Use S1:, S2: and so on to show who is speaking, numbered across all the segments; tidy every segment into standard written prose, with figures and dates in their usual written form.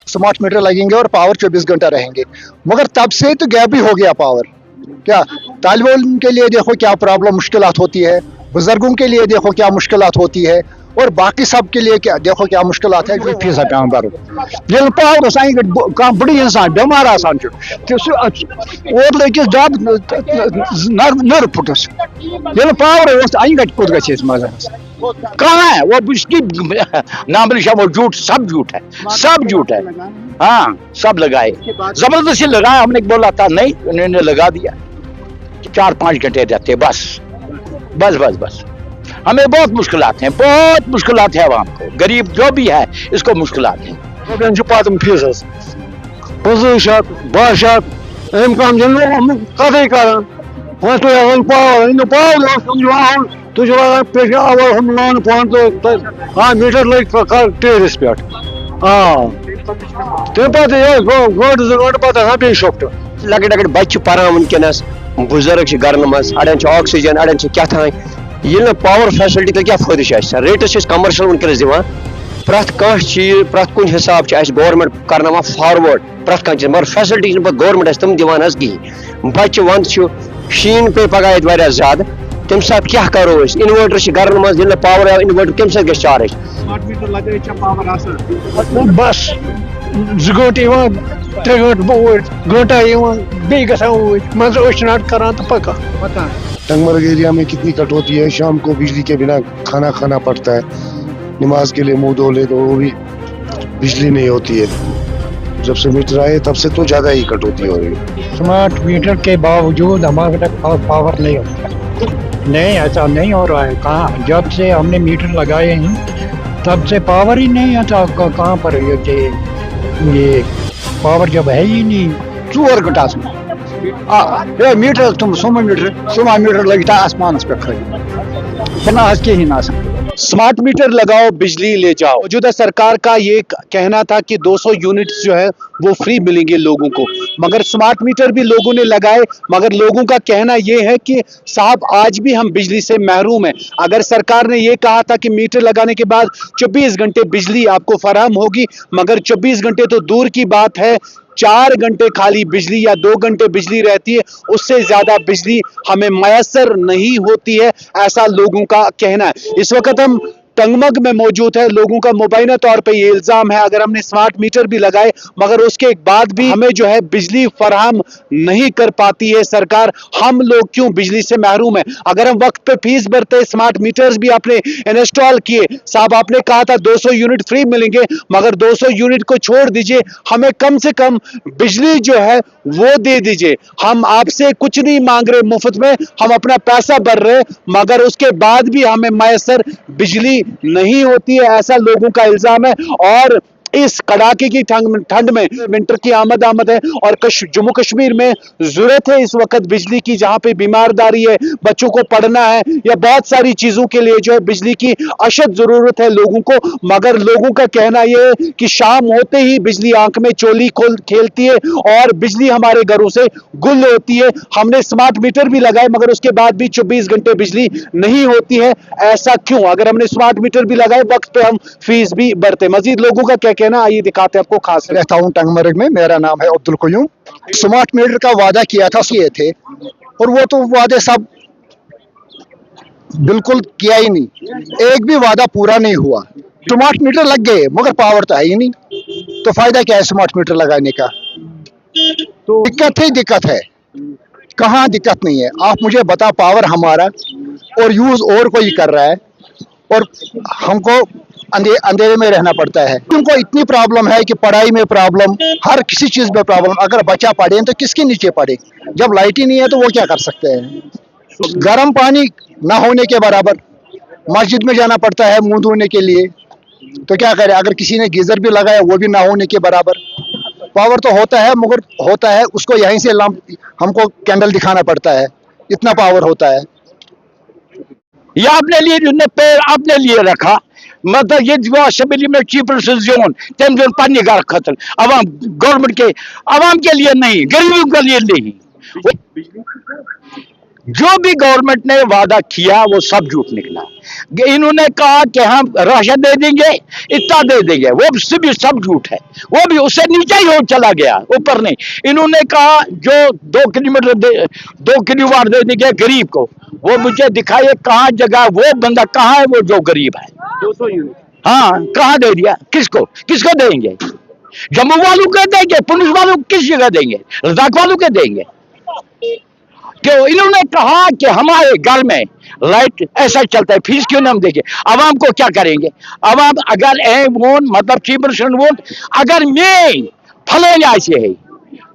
S1: Smart meter लगेंगे और power 24 घंटा रहेंगे, मगर तब से तो गैप भी हो गया पावर। क्या तालिब इल्म के लिए देखो क्या प्रॉब्लम मुश्किलात होती है, बुजुर्गों के लिए देखो क्या मुश्किलात होती है, और बाकी सब के लिए क्या देखो क्या मुश्किलात है।
S2: फीस पेवान भर ये पावर कह बड़ी इंसान बेमार आसान और लगिस डब नर फुटस ये पावर अन गट कुत गस मजा कहाँ है वो इसकी नामनिशा वो झूठ, सब झूठ है, सब झूठ है। हाँ सब लगाए, जबरदस्ती लगाया, हमने बोला था नहीं, उन्होंने लगा दिया। 4-5 घंटे रहते बस बस बस बस। हमें बहुत मुश्किलात हैं, बहुत मुश्किलात है आवाम को, गरीब जो भी है इसको मुश्किलात हैं। फीस 50 अम कम कत कर लोन पान तो हाँ मीटर लग टेरिस पे तम पे पे शिफ्ट
S3: लकट लकट बच्चे पान वनकस, बुजुर्ग गरन मज, अड़न ऑक्सीजन अड़न क्या ये पावर फैसिलिटी तो क्या फायदे रेट्स कमर्शियल वनकस दिवान प्रत कह चीज प्रत कुन हिसाब गवर्नमेंट करना फॉरवर्ड प्रत कह चीज, मगर फैसिलिटी गवर्नमेंट तम दिवान कहें। बच्चे वंद शीन पे पगह ये ज्यादा, तम सात क्या करो इन्वर्टर गरन मज पावर आव इन्वर्टर कम साथ चार्ज
S2: बस 2 घंटे 3 घंटा बे गो करान तो पका।
S4: टंगमर्ग एरिया में कितनी कटौती है, शाम को बिजली के बिना खाना खाना पड़ता है, नमाज के लिए मुंह धो ले तो वो भी बिजली नहीं होती है। जब से मीटर आए तब से तो ज़्यादा ही कटौती हो रही है।
S2: स्मार्ट मीटर के बावजूद हमारे तक पावर नहीं होता, नहीं ऐसा नहीं हो रहा है। कहाँ जब से हमने मीटर लगाए हैं तब से पावर ही नहीं आता। कहाँ पर ये पावर जब है ही नहीं 4 घंटा ये मीटर तुम सुमा मीटर लगता आसमान पे खड़ी बना कहीं ना।
S5: स्मार्ट मीटर लगाओ बिजली ले जाओ। मौजूदा सरकार का ये कहना था कि 200 यूनिट्स जो है वो फ्री मिलेंगे लोगों को, मगर स्मार्ट मीटर भी लोगों ने लगाए, मगर लोगों का कहना ये है कि साहब आज भी हम बिजली से महरूम हैं। अगर सरकार ने ये कहा था कि मीटर लगाने के बाद 24 घंटे बिजली आपको फराहम होगी, मगर 24 घंटे तो दूर की बात है, 4 घंटे खाली बिजली या 2 घंटे बिजली रहती है, उससे ज्यादा बिजली हमें मैसर नहीं होती है, ऐसा लोगों का कहना है। इस वक्त हम टंगमग में मौजूद है। लोगों का मुबैना तौर पे ये इल्जाम है, अगर हमने स्मार्ट मीटर भी लगाए मगर उसके बाद भी हमें जो है बिजली फराहम नहीं कर पाती है सरकार, हम लोग क्यों बिजली से महरूम है। अगर हम वक्त पे फीस भरते, स्मार्ट मीटर्स भी आपने इंस्टॉल किए, साहब आपने कहा था 200 यूनिट फ्री मिलेंगे, मगर 200 यूनिट को छोड़ दीजिए, हमें कम से कम बिजली जो है वो दे दीजिए। हम आपसे कुछ नहीं मांग रहे मुफ्त में, हम अपना पैसा भर रहे, मगर उसके बाद भी हमें मैसर बिजली नहीं होती है, ऐसा लोगों का इल्जाम है। और इस कड़ाके की ठंड में विंटर की आमद है और जम्मू कश्मीर में जरूरत है इस वक्त बिजली की, जहां पे बीमारदारी है, बच्चों को पढ़ना है या बहुत सारी चीजों के लिए जो है बिजली की अशद जरूरत है लोगों को। मगर लोगों का कहना यह है कि शाम होते ही बिजली आंख में चोली खेलती है और बिजली हमारे घरों से गुल होती है। हमने स्मार्ट मीटर भी लगाए मगर उसके बाद भी 24 घंटे बिजली नहीं होती है, ऐसा क्यों? अगर हमने स्मार्ट मीटर भी लगाए, वक्त पे हम फीस भी भरते। मजीद लोगों का क्या कहना, आइए दिखाते हैं आपको। खास
S1: रहता हूँ टंगमर्ग में, मेरा नाम है अब्दुल कयूम। स्मार्ट मीटर का वादा किया था किए थे, और वो तो वादे सब बिल्कुल किया ही नहीं, एक भी वादा पूरा नहीं हुआ। स्मार्ट मीटर लग गए मगर पावर तो है ही नहीं, तो फायदा क्या है स्मार्ट मीटर लगाने का? तो दिक्कत है, कहाँ दिक्कत नहीं है? आप मुझे बता, पावर हमारा और यूज और कोई कर रहा है और हमको अंधेरे में रहना पड़ता है। उनको इतनी प्रॉब्लम है कि पढ़ाई में प्रॉब्लम, हर किसी चीज में प्रॉब्लम। अगर बच्चा पढ़े तो किसके नीचे पढ़े? जब लाइट ही नहीं है तो वो क्या कर सकते हैं? गर्म पानी ना होने के बराबर, मस्जिद में जाना पड़ता है मुंह धोने के लिए, तो क्या करे? अगर किसी ने गीजर भी लगाया वो भी ना होने के बराबर। पावर तो होता है मगर होता है उसको यहीं से हमको कैंडल दिखाना पड़ता है, इतना पावर होता है।
S2: ये आपने लिए पेड़ आपने लिए रखा, मतलब ये असेंबली में चीफ जोन तम जोन पन्ने घर खतर अवाम गवर्नमेंट के अवाम के लिए नहीं, गरीबों के लिए नहीं। जो भी गवर्नमेंट ने वादा किया वो सब झूठ निकला। इन्होंने कहा कि हम राशन दे देंगे, इतना दे देंगे, वो भी सब झूठ है। वो भी उससे नीचे ही हो चला गया, ऊपर नहीं। इन्होंने कहा जो 2 किलोवाट दे देंगे गरीब को, वो मुझे दिखाइए कहाँ जगह, वो बंदा कहाँ है वो जो गरीब है।
S5: 200 यूनिट
S2: हाँ, कहाँ दे दिया, किसको किसको देंगे? जम्मू वालों को देंगे, पुलिस वालों को किस जगह देंगे, लद्दाख वालों को देंगे? क्यों? इन्होंने कहा कि हमारे घर में लाइट ऐसा चलता है, फीस क्यों नहीं हम देंगे? आवाम को क्या करेंगे? आवाम अगर मतलब चीफ मिनिस्टर वोट अगर मैं फलाने ऐसे है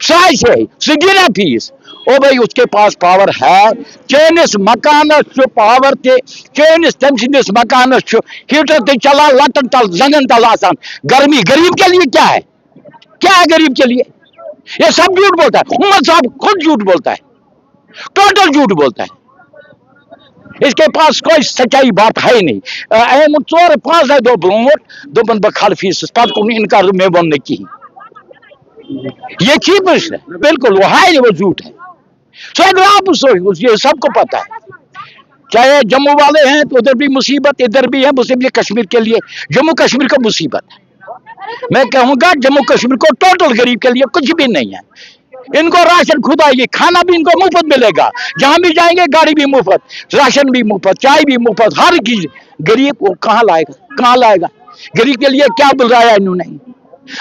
S2: साइज है सिगिरा फीस, ओ भाई उसके पास पावर है। चैनिस मकान पावर के चैनिस तमसिस मकान हीटर ते चला लटन तल जंगन तल आसान। गर्मी गरीब के लिए क्या है? क्या है गरीब के लिए? ये सब झूठ बोलता है। उमर साहब खुद झूठ बोलता है, टोटल झूठ बोलता है। इसके पास कोई सच्चाई बात है ही नहीं। अहम 4-5 है दो बन बखाल फीस पद को इनका में बनने की ये चीफ मिनिस्टर बिल्कुल वो है, वो झूठ है। ये सबको पता है। चाहे जम्मू वाले हैं तो उधर भी मुसीबत, इधर भी है मुसीबत। कश्मीर के लिए जम्मू कश्मीर को मुसीबत है। मैं कहूंगा जम्मू कश्मीर को टोटल गरीब के लिए कुछ भी नहीं है। इनको राशन खुद आएगी, खाना भी इनको मुफ्त मिलेगा, जहां भी जाएंगे गाड़ी भी मुफ्त, राशन भी मुफ्त, चाय भी मुफ्त, हर चीज। गरीब वो कहाँ लाएगा, कहाँ लाएगा? गरीब के लिए क्या बुल रहा है इन्होंने?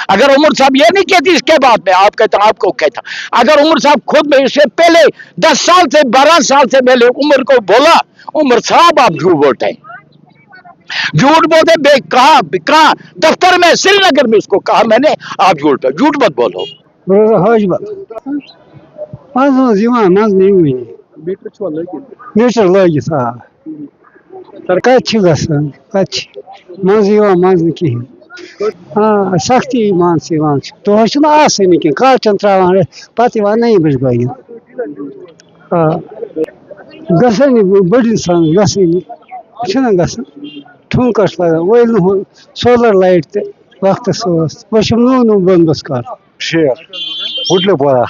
S2: अगर उमर साहब ये नहीं कहती इसके बाद में आप कहता, आपको कहता, अगर उमर साहब खुद में इससे पहले 10 साल से 12 साल से पहले उमर को बोला, उमर साहब आप झूठ बोलते हैं, झूठ बोलते। कहा दफ्तर में श्रीनगर में उसको कहा मैंने, आप झूठ मत बोलो।
S6: मीटर लगित मज कहें हाँ सख्ती मान से तो आसनी कह कालचन त्रावान पत नई बज बन गसन बड़ इंसान गसन गसन ठुमकस लगा वल सोलर लाइट ते वक्त वह नो बंदोबस कर
S2: शेर गुटले पोरा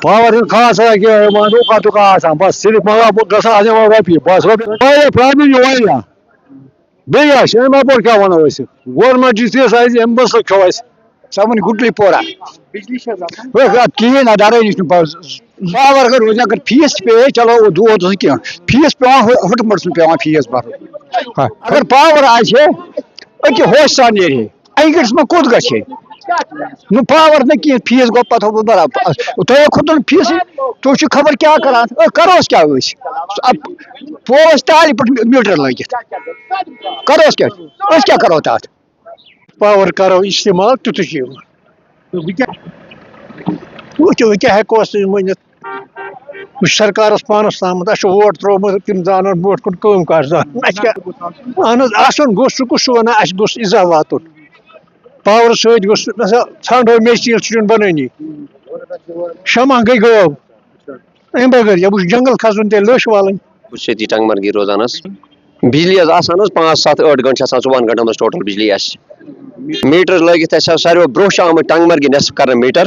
S2: पावर खास रुका तुका बस सिर्फ मगा गसा रपी बस प्रॉब्लम बेस अपर क्या वो गवर्नमेंट जिस बस खो सबन गुटली पोरा कहें अदारे नश पावर अगर रोज अगर फीस पे चलो वो दूध क्या फीस पे हटमट पे फीस भर अगर पावर आके होश सान नी अगस में कोत गे न पावर न कह फीस गो पता बराबर तुम खुद फीस तुम खबर क्या करान करोस क्या पोस ताल पे मीटर लगित करोस क्या करो तथ
S6: पावर करो इस्तेमाल तुत वो क्या हेको वन सरकार पानस ताम वोट त्रोमुत तम जान ब्रोट कुन कर अहन गोस सह वन गोस इजा वात पावर सो मेचील बनानी शमा गई गो अम बगैर ये जंगल खसन ते लश वालन
S3: टंगमर्गी रोजान बिजली 5-7-8 घंटे 24 घंटन मज टोटल बिजली मीटर लगित सारे ब्रोह आम टंगमर्गी नस्फ कर मीटर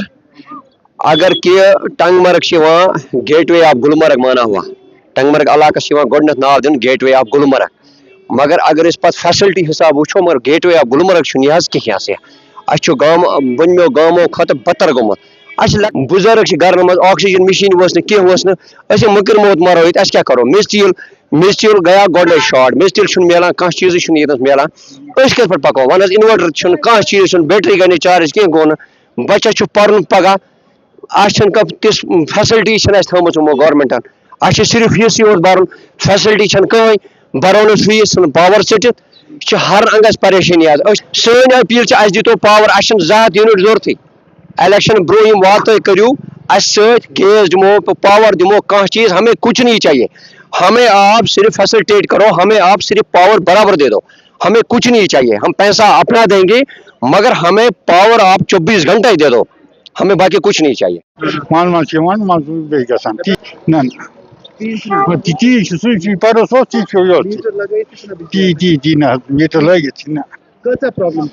S3: अगर कि टंगमर्ग गेटवे ऑफ गुलमर्ग माना हुआ टंगमर्ग इलाकस गोडनथ नाव दिन गेटवे ऑफ गुलमर्ग मगर अगर पे फैसिलिटी हिसाब वो मगर गेटवे ऑफ गुलमर्ग कहें गाम बनमो गामो खत बतर गोमुत बुजुर्ग घर मज ऑक्सीजन मशीन कह मकर मोत मरो ये क्या करो मिस्टील गया गोडे शॉर्ट मिस्टील मिलान कह चीज मिलान कत पे पको वन इन्वर्टर कह चीज बैटरी गई चार्ज कह गो बच्चा पर्न पगह तिस फैसिलिटी थमत गवर्नमेंटन सिर्फ फीस योत भर फैसिलिटी कहीं भरो फीस पावर सटित हर अंगस परेशानी सन अपील दितो पावर ज़ात यूनिट जरूरत इलेक्शन ब्रो वात करू गैस दिमो पावर दिमो कह चीज हमें कुछ नहीं चाहिए हमें आप सिर्फ फैसिलिटेट करो हमें आप सिर्फ पावर बराबर दे दो हमें कुछ नहीं चाहिए हम पैसा अपना देंगे मगर हमें पावर आप 24 घंटे ही दे दो हमें बाकी कुछ नहीं चाहिए
S2: मीटर लगित प्रॉब्लम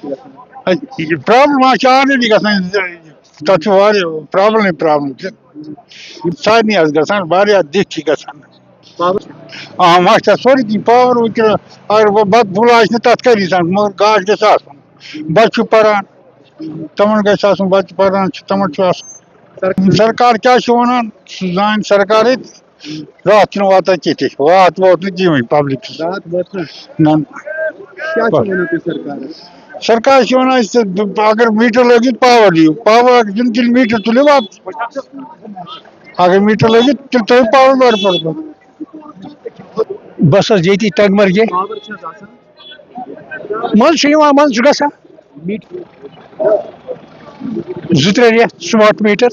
S2: प्रॉब्लम
S6: سارنٕے حظ گژھان واریاہ دِکھ چھِ گژھان مَچھ تَتھ سورُے کینٛہہ پاوَر وٕنکٮ۪ن اگر بَتہٕ پھوٚل آسہِ نہٕ تَتھ کَری سَن مگر گاش گژھِ آسُن بَچہِ چھُ پَران تِمَن گژھِ آسُن بَچہِ پَران چھِ تِمَن چھُ آسُن سرکار کیٛاہ چھِ وَنان سُہ زانہِ سرکارٕے راتھ چھُنہٕ واتان کِتھِ وات ووت نہٕ کِہیٖنۍ پَبلِک نہ سرکار چھِ وَنان اگر میٖٹر لٲگِتھ پاوَر دِیِو پاوَر دِنہٕ تیٚلہِ میٖٹر تُلِو واپس اگر میٖٹر لٲگِتھ تیٚلہِ تھٲیِو پاوَر برپور
S2: بس حظ ییٚتی ٹنگمرگہِ منٛزٕ چھُ یِوان منٛزٕ چھُ گژھان 2-3 رٮ۪تھ سمارٹ میٖٹر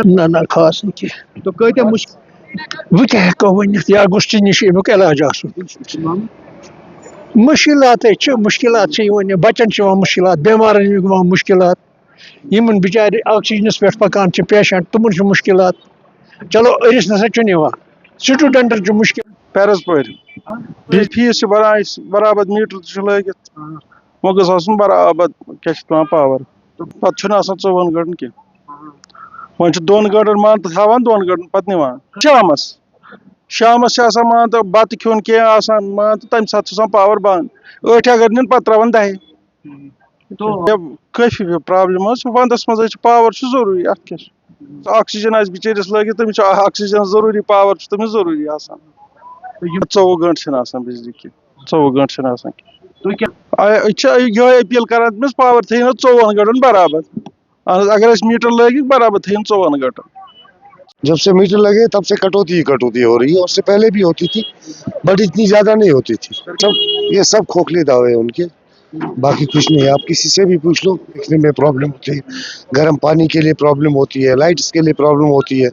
S2: نہ نہ خاص نہٕ کینٛہہ وۄنۍ کیٛاہ ہٮ۪کو ؤنِتھ یا گوٚژھ ژےٚ نِش اَمیُک علاج آسُن مُشکِلات چھِ مُشکِلات چھِ یِوان بَچَن چھِ یِوان مُشکِلات بٮ۪مارَن چھِ یِوان مُشکِلات یِمن بِچارِ آکسیجنَس پٮ۪ٹھ پَکان چھِ پیشَنٹ تِمن چھِ مُشکِلات چلو أرِس نَسا چھُنہٕ یِوان سٹوٗڈَنٹَن چھُ مُشکِل
S7: پیرس پورِ بیٚیہِ فیٖس چھِ بَران أسۍ برابر میٖٹر تہِ چھُ لٲگِتھ وۄنۍ گوٚژھ آسُن برابر کیٛاہ چھِ پٮ۪وان پاوَر پَتہٕ چھُنہٕ آسان 24 گٲنٛٹن کینٛہہ وۄنۍ چھُ 2 گٲنٛٹن مان تہٕ تھاوان 2 گٲنٛٹن پَتہٕ نِوان شامَس چھِ آسان مان تہٕ بَتہٕ کھیوٚن کینٛہہ آسان مان تہٕ تَمہِ ساتہٕ چھُ آسان پاوَر بنٛد 8 اگر نِن پَتہٕ ترٛاوان 10 کٲفی پرٛابلِم حظ چھِ وَندَس منٛز حظ چھِ پاوَر چھُ ضروٗری اَتھ کیٛاہ چھُ آکسیجن آسہِ بِچٲرِس لٲگِتھ تٔمِس چھُ آکسیجن ضروٗری پاوَر چھُ تٔمِس ضروٗری آسان 24 گٲنٛٹہٕ چھِنہٕ آسان بِجلی کینٛہہ 24 گٲنٛٹہٕ چھِنہٕ آسان کینٛہہ أسۍ چھِ یِہوٚے أپیٖل کران تٔمِس پاوَر تھٲیِو 24 گٲنٛٹَن برابر اہن حظ اگر أسۍ میٖٹر لٲگِتھ برابر تھٲیِن 24 گٲنٛٹَن
S4: जब से मीटर लगे तब से कटौती ही कटौती हो रही है, उससे पहले भी होती थी बट इतनी ज़्यादा नहीं होती थी. ये सब खोखले दावे हैं उनके, बाकी कुछ नहीं है. आप किसी से भी पूछ लो, देखने में प्रॉब्लम होती है, गर्म पानी के लिए प्रॉब्लम होती है, लाइट्स के लिए प्रॉब्लम होती है,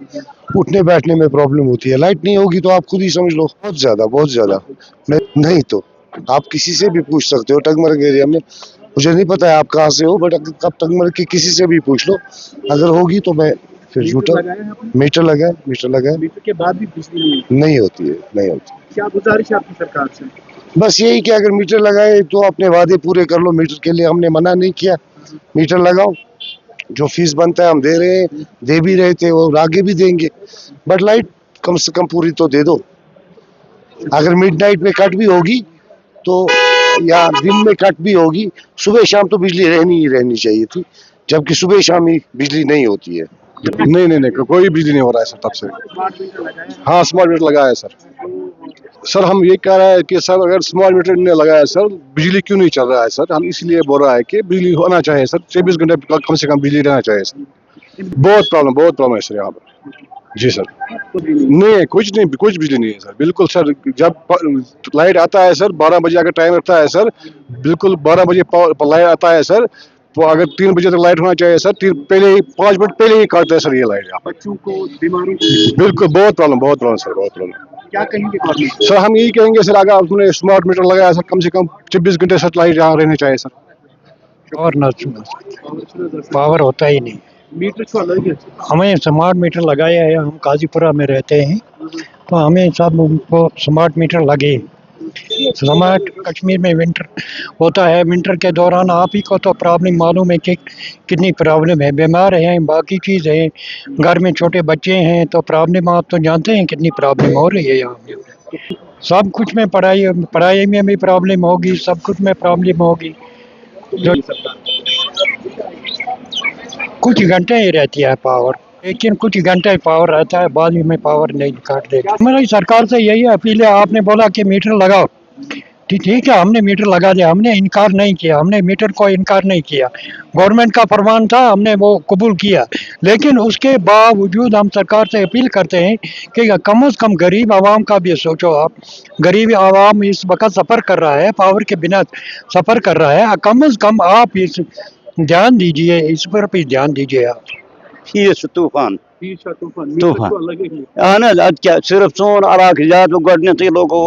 S4: उठने बैठने में प्रॉब्लम होती है. लाइट नहीं होगी तो आप खुद ही समझ लो बहुत ज़्यादा. नहीं तो आप किसी से भी पूछ सकते हो टंगमर्ग एरिया में. मुझे नहीं पता है आप कहाँ से हो, बट आप टंगमर्ग के किसी से भी पूछ लो, अगर होगी तो मैं फिर मीटर लगा मीटर के बाद भी बिजली नहीं होती है. क्या गुजारिश है आपकी सरकार से? बस यही कि अगर मीटर लगाए तो अपने वादे पूरे कर लो. मीटर के लिए हमने मना नहीं किया, मीटर लगाओ, जो फीस बनता है हम दे रहे हैं, दे भी रहे थे और आगे भी देंगे, बट लाइट कम से कम पूरी तो दे दो. अगर मिडनाइट में कट भी होगी तो या दिन में कट भी होगी, सुबह शाम तो बिजली रहनी चाहिए थी, जबकि सुबह शाम ही बिजली नहीं होती है.
S7: नहीं कोई बिजली नहीं हो रहा है सर तब से. हाँ स्मार्ट मीटर लगाया है सर. हम ये कह रहे हैं कि सर अगर स्मार्ट मीटर ने लगाया सर बिजली क्यों नहीं चल रहा है सर. हम इसलिए बोल रहा है कि बिजली होना चाहिए सर, 24 घंटे कम से कम बिजली रहना चाहिए सर. बहुत प्रॉब्लम है सर यहाँ पर. जी सर नहीं कुछ बिजली नहीं है सर. बिल्कुल सर, जब लाइट आता है सर 12 बजे अगर टाइम रखता है सर, बिल्कुल 12 बजे लाइट आता है सर, तो अगर 3 बजे तक लाइट होना चाहिए सर, 5 मिनट पहले ही काटते हैं सर ये लाइट. बच्चों को बीमारी बिल्कुल बहुत प्रॉब्लम सर, बहुत प्रॉब्लम. क्या कहेंगे सर? हम यही कहेंगे सर, अगर आपने स्मार्ट मीटर लगाया सर कम से कम 24 घंटे सर लाइट यहाँ रहनी चाहिए सर.
S2: और ना पावर होता ही नहीं. मीटर हमें स्मार्ट मीटर लगाया है, हम काजीपुरा में रहते हैं तो हमें सब को स्मार्ट मीटर लगे. स्मार्ट कश्मीर में विंटर होता है, विंटर के दौरान आप ही को तो प्रॉब्लम मालूम है कि कितनी प्रॉब्लम है. बीमार हैं, बाकी चीज़ है, घर में छोटे बच्चे हैं तो प्रॉब्लम आप तो जानते हैं कितनी प्रॉब्लम हो रही है यहाँ. सब कुछ में पढ़ाई में भी प्रॉब्लम होगी, सब कुछ में प्रॉब्लम होगी. कुछ घंटे ही रहती है पावर, लेकिन कुछ घंटे पावर रहता है, बाद में पावर नहीं काट देगा. हमारी सरकार से यही अपील है, आपने बोला कि मीटर लगाओ, ठीक है हमने मीटर लगा दिया, हमने इनकार नहीं किया, हमने मीटर को इनकार नहीं किया. गवर्नमेंट का फरमान था, हमने वो कबूल किया, लेकिन उसके बावजूद हम सरकार से अपील करते हैं कि कम से कम गरीब आवाम का भी सोचो. आप गरीब आवाम इस वक्त सफ़र कर रहा है, पावर के बिना सफ़र कर रहा है, कम से कम आप इस ध्यान दीजिए, इस पर भी ध्यान दीजिए आप.
S8: तूफान اہن حظ اد کیا صرف سون علاقہٕ زیادٕ گۄڈٕنیٚتھٕے لوگو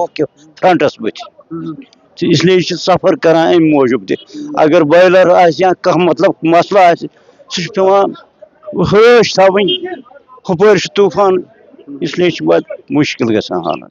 S8: فرنٹس بٕتھِ اس لیے چھِ سفر کران امہِ موٗجوٗب تہِ. اگر بویلر آسہِ یا کانٛہہ مطلب مسلہٕ آسہِ سُہ چھُ پیٚوان ہٲش تھاوٕنۍ, ہُپٲرۍ چھُ طوٗفان, اس لیے چھُ پتہٕ مُشکِل گژھان حالت.